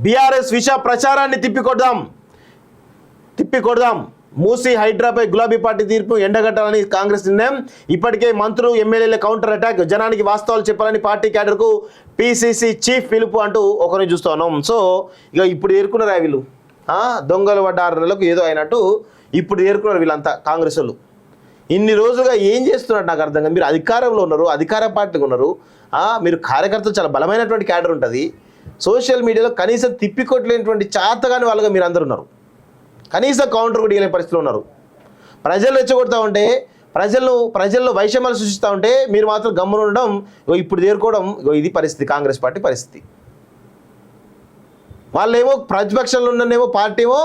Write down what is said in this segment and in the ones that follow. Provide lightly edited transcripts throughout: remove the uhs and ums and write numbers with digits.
BRS విష ప్రచారాన్ని తిప్పికొడదాం. మూసీ హైడ్రాపై గులాబీ పార్టీ తీర్పు ఎండగట్టాలని కాంగ్రెస్ నిర్ణయం. ఇప్పటికే మంత్రులు ఎమ్మెల్యేల కౌంటర్ అటాక్. జనానికి వాస్తవాలు చెప్పాలని పార్టీ క్యాడర్కు పీసీసీ చీఫ్ పిలుపు అంటూ ఒకరిని చూస్తూ ఉన్నాం. సో ఇక ఇప్పుడు ఏరుకున్నారు వీళ్ళు దొంగలు పడ్డ 6 నెలలకు ఏదో అయినట్టు ఇప్పుడు ఏరుకున్నారు వీళ్ళంతా కాంగ్రెస్ వాళ్ళు. ఇన్ని రోజులుగా ఏం చేస్తున్నారు నాకు అర్థం కాదు. మీరు అధికారంలో ఉన్నారు, అధికార పార్టీకి ఉన్నారు, మీరు కార్యకర్తలు చాలా బలమైనటువంటి క్యాడర్ ఉంటుంది. సోషల్ మీడియాలో కనీసం తిప్పికొట్టలేనటువంటి చాతగాని వాళ్ళగా మీరు అందరు ఉన్నారు. కనీసం కౌంటర్ కూడా ఇవ్వలేని పరిస్థితిలో ఉన్నారు. ప్రజలు రెచ్చగొడతా ఉంటే, ప్రజల్లో వైషమ్యాలు సృష్టిస్తూ ఉంటే మీరు మాత్రం గమ్మున ఉండడం, ఇప్పుడు చేరుకోవడం. ఇది పరిస్థితి, కాంగ్రెస్ పార్టీ పరిస్థితి. వాళ్ళేమో ప్రతిపక్షంలో ఉన్ననేమో పార్టీ ఏమో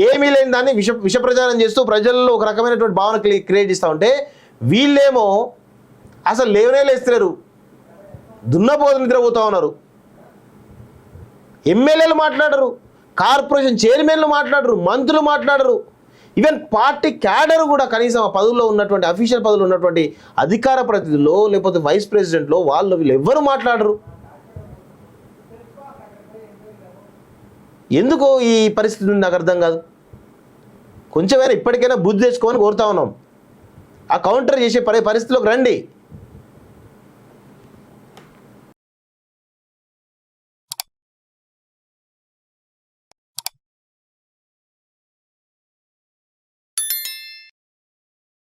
ఏమీ లేని దాన్ని విష ప్రచారం చేస్తూ ప్రజల్లో ఒక రకమైనటువంటి భావన క్రియేట్ చేస్తూ ఉంటే, వీళ్ళేమో అసలు లేవనే లేస్తలేరు, దున్నపోతు నిద్రపోతూ ఉన్నారు. ఎమ్మెల్యేలు మాట్లాడరు, కార్పొరేషన్ చైర్మన్లు మాట్లాడరు, మంత్రులు మాట్లాడరు, ఈవెన్ పార్టీ క్యాడర్ కూడా కనీసం ఆ పదవుల్లో ఉన్నటువంటి అఫీషియల్ పదవులు ఉన్నటువంటి అధికార ప్రతినిధుల్లో లేకపోతే వైస్ ప్రెసిడెంట్లో వీళ్ళు ఎవ్వరు మాట్లాడరు. ఎందుకో ఈ పరిస్థితి నాకు అర్థం కాదు. కొంచెమైనా ఇప్పటికైనా బుద్ధి తెచ్చుకోమని కోరుతా ఉన్నాం. ఆ కౌంటర్ చేసే పరిస్థితిలోకి రండి.